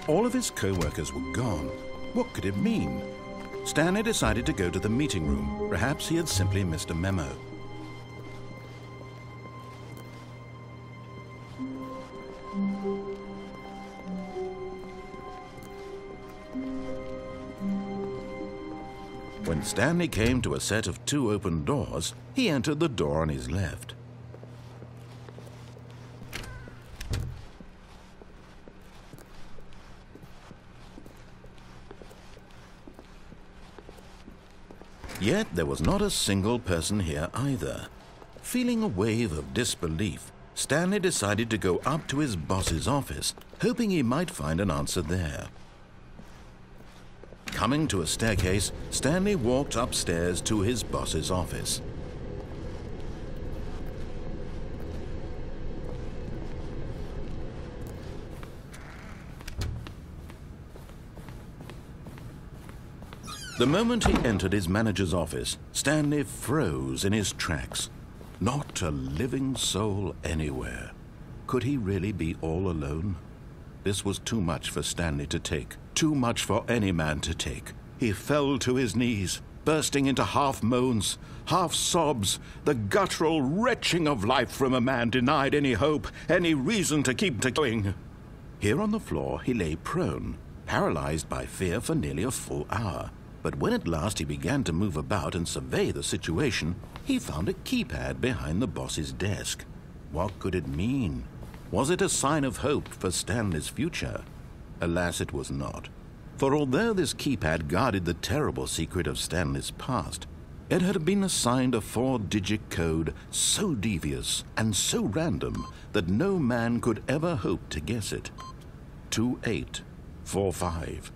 All of his co-workers were gone. What could it mean? Stanley decided to go to the meeting room. Perhaps he had simply missed a memo. When Stanley came to a set of 2 open doors, he entered the door on his left. Yet there was not a single person here either. Feeling a wave of disbelief, Stanley decided to go up to his boss's office, hoping he might find an answer there. Coming to a staircase, Stanley walked upstairs to his boss's office. The moment he entered his manager's office, Stanley froze in his tracks. Not a living soul anywhere. Could he really be all alone? This was too much for Stanley to take. Too much for any man to take. He fell to his knees, bursting into half moans, half sobs, the guttural retching of life from a man denied any hope, any reason to keep going. Here on the floor he lay prone, paralyzed by fear for nearly a full hour. But when at last he began to move about and survey the situation, he found a keypad behind the boss's desk. What could it mean? Was it a sign of hope for Stanley's future? Alas, it was not. For although this keypad guarded the terrible secret of Stanley's past, it had been assigned a 4-digit code so devious and so random that no man could ever hope to guess it. 2845.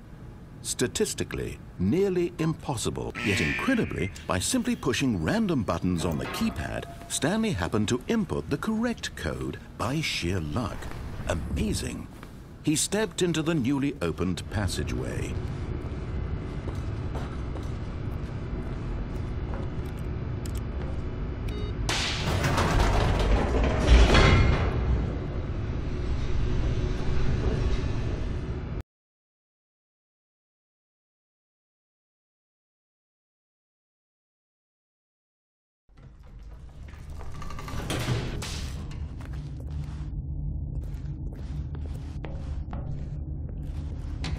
Statistically, nearly impossible, yet incredibly, by simply pushing random buttons on the keypad, Stanley happened to input the correct code by sheer luck. Amazing. He stepped into the newly opened passageway.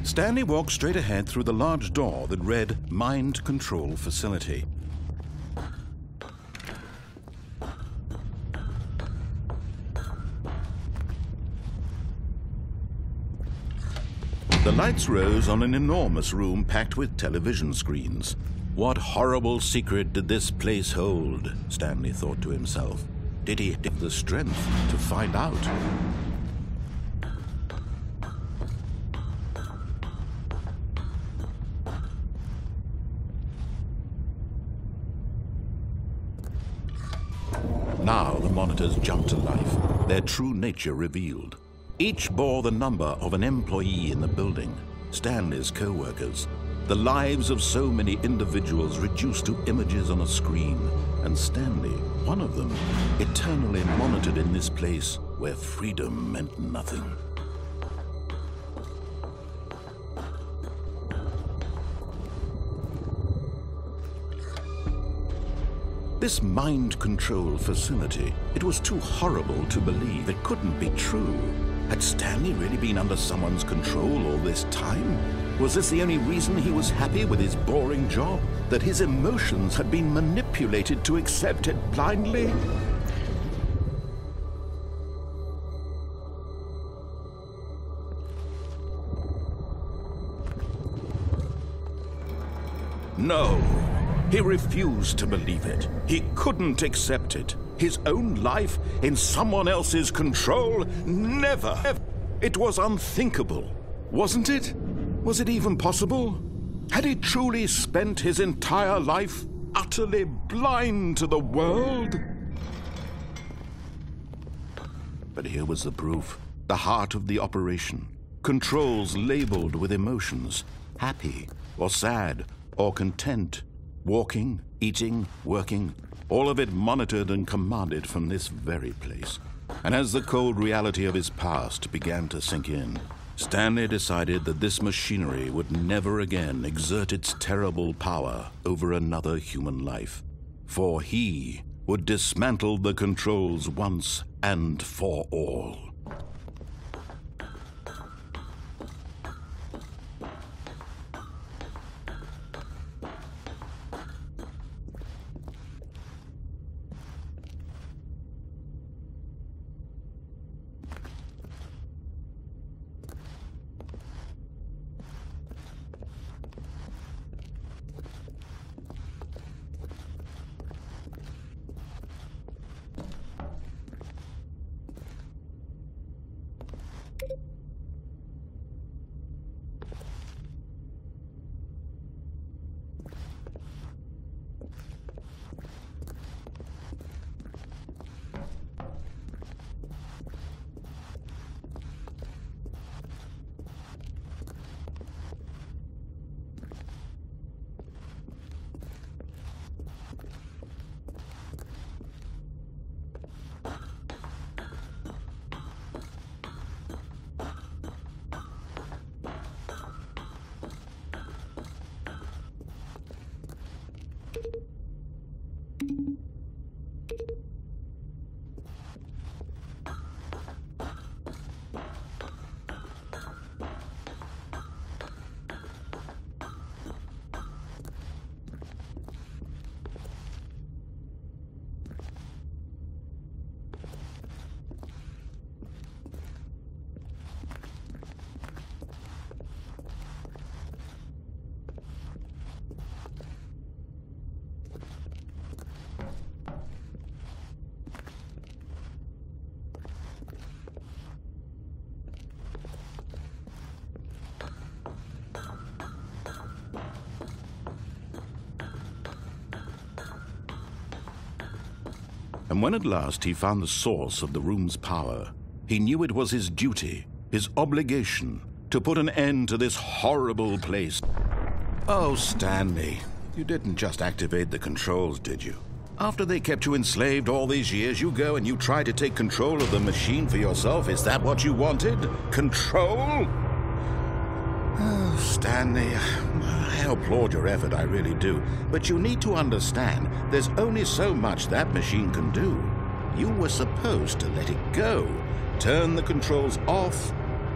Stanley walked straight ahead through the large door that read Mind Control Facility. The lights rose on an enormous room packed with television screens. What horrible secret did this place hold? Stanley thought to himself. Did he have the strength to find out? Now the monitors jumped to life, their true nature revealed. Each bore the number of an employee in the building, Stanley's co-workers, the lives of so many individuals reduced to images on a screen, and Stanley, one of them, eternally monitored in this place where freedom meant nothing. This mind control facility, it was too horrible to believe. It couldn't be true. Had Stanley really been under someone's control all this time? Was this the only reason he was happy with his boring job? That his emotions had been manipulated to accept it blindly? No. He refused to believe it. He couldn't accept it. His own life in someone else's control? Never. It was unthinkable, wasn't it? Was it even possible? Had he truly spent his entire life utterly blind to the world? But here was the proof. The heart of the operation. Controls labeled with emotions. Happy, or sad, or content. Walking, eating, working, all of it monitored and commanded from this very place. And as the cold reality of his past began to sink in, Stanley decided that this machinery would never again exert its terrible power over another human life, for he would dismantle the controls once and for all. And when at last he found the source of the room's power, he knew it was his duty, his obligation, to put an end to this horrible place. Oh, Stanley, you didn't just activate the controls, did you? After they kept you enslaved all these years, you go and you try to take control of the machine for yourself. Is that what you wanted? Control? Oh, Stanley, I applaud your effort, I really do. But you need to understand, there's only so much that machine can do. You were supposed to let it go, turn the controls off,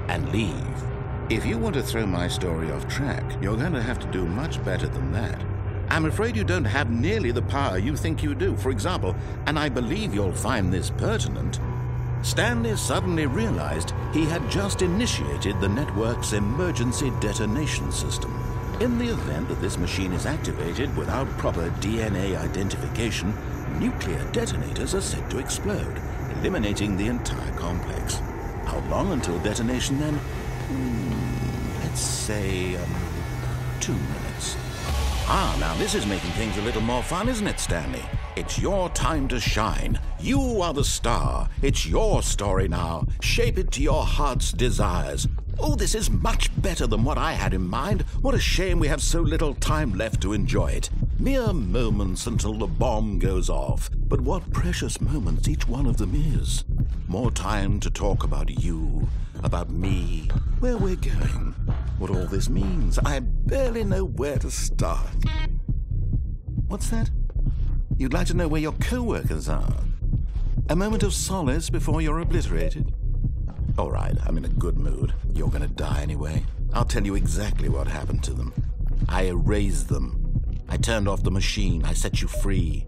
and leave. If you want to throw my story off track, you're going to have to do much better than that. I'm afraid you don't have nearly the power you think you do. For example, and I believe you'll find this pertinent, Stanley suddenly realized he had just initiated the network's emergency detonation system. In the event that this machine is activated without proper DNA identification, nuclear detonators are said to explode, eliminating the entire complex. How long until detonation then? Let's say 2 minutes. Ah, now this is making things a little more fun, isn't it, Stanley? It's your time to shine. You are the star. It's your story now. Shape it to your heart's desires. Oh, this is much better than what I had in mind. What a shame we have so little time left to enjoy it. Mere moments until the bomb goes off. But what precious moments each one of them is. More time to talk about you, about me, where we're going, what all this means. I barely know where to start. What's that? You'd like to know where your co-workers are? A moment of solace before you're obliterated? All right, I'm in a good mood. You're going to die anyway. I'll tell you exactly what happened to them. I erased them. I turned off the machine. I set you free.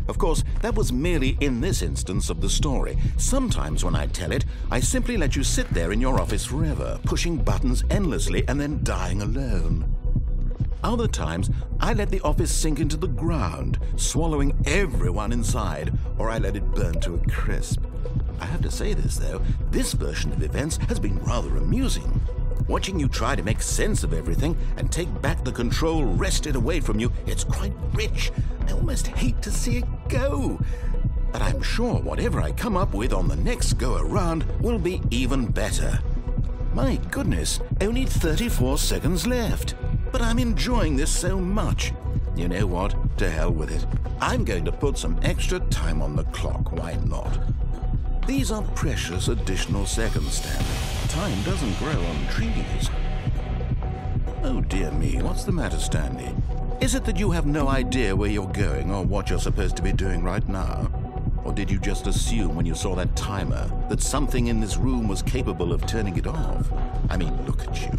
Of course, that was merely in this instance of the story. Sometimes when I tell it, I simply let you sit there in your office forever, pushing buttons endlessly and then dying alone. Other times, I let the office sink into the ground, swallowing everyone inside, or I let it burn to a crisp. I have to say this, though, this version of events has been rather amusing. Watching you try to make sense of everything and take back the control wrested away from you, it's quite rich. I almost hate to see it go. But I'm sure whatever I come up with on the next go-around will be even better. My goodness, only 34 seconds left. But I'm enjoying this so much. You know what? To hell with it. I'm going to put some extra time on the clock. Why not? These are precious additional seconds, Stanley. Time doesn't grow on trees. Oh dear me, what's the matter, Stanley? Is it that you have no idea where you're going or what you're supposed to be doing right now? Or did you just assume when you saw that timer that something in this room was capable of turning it off? I mean, look at you.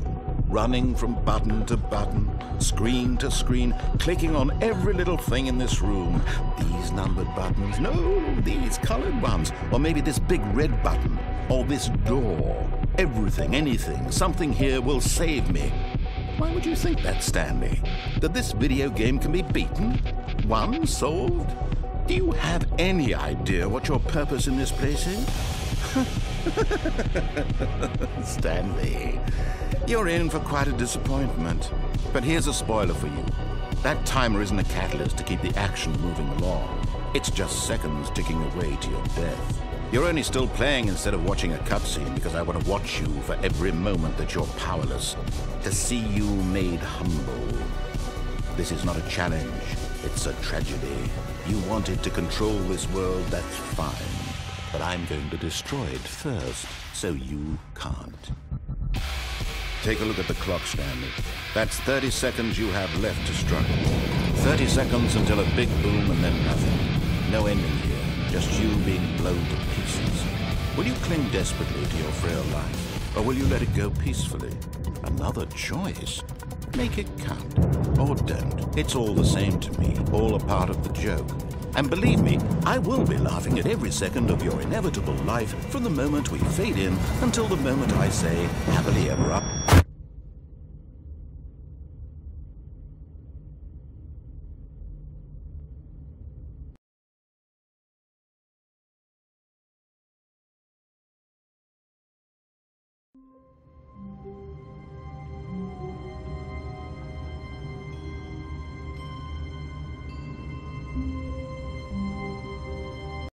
Running from button to button, screen to screen, clicking on every little thing in this room. These numbered buttons, no, these colored ones. Or maybe this big red button, or this door. Everything, anything, something here will save me. Why would you think that, Stanley? That this video game can be beaten? Won? Solved? Do you have any idea what your purpose in this place is? Stanley, you're in for quite a disappointment. But here's a spoiler for you. That timer isn't a catalyst to keep the action moving along. It's just seconds ticking away to your death. You're only still playing instead of watching a cutscene because I want to watch you for every moment that you're powerless, to see you made humble. This is not a challenge, it's a tragedy. You wanted to control this world, that's fine. But I'm going to destroy it first, so you can't. Take a look at the clock, Stanley. That's 30 seconds you have left to struggle. 30 seconds until a big boom and then nothing. No ending here, just you being blown to pieces. Will you cling desperately to your frail life, or will you let it go peacefully? Another choice. Make it count, or don't. It's all the same to me, all a part of the joke. And believe me, I will be laughing at every second of your inevitable life from the moment we fade in until the moment I say, happily ever up.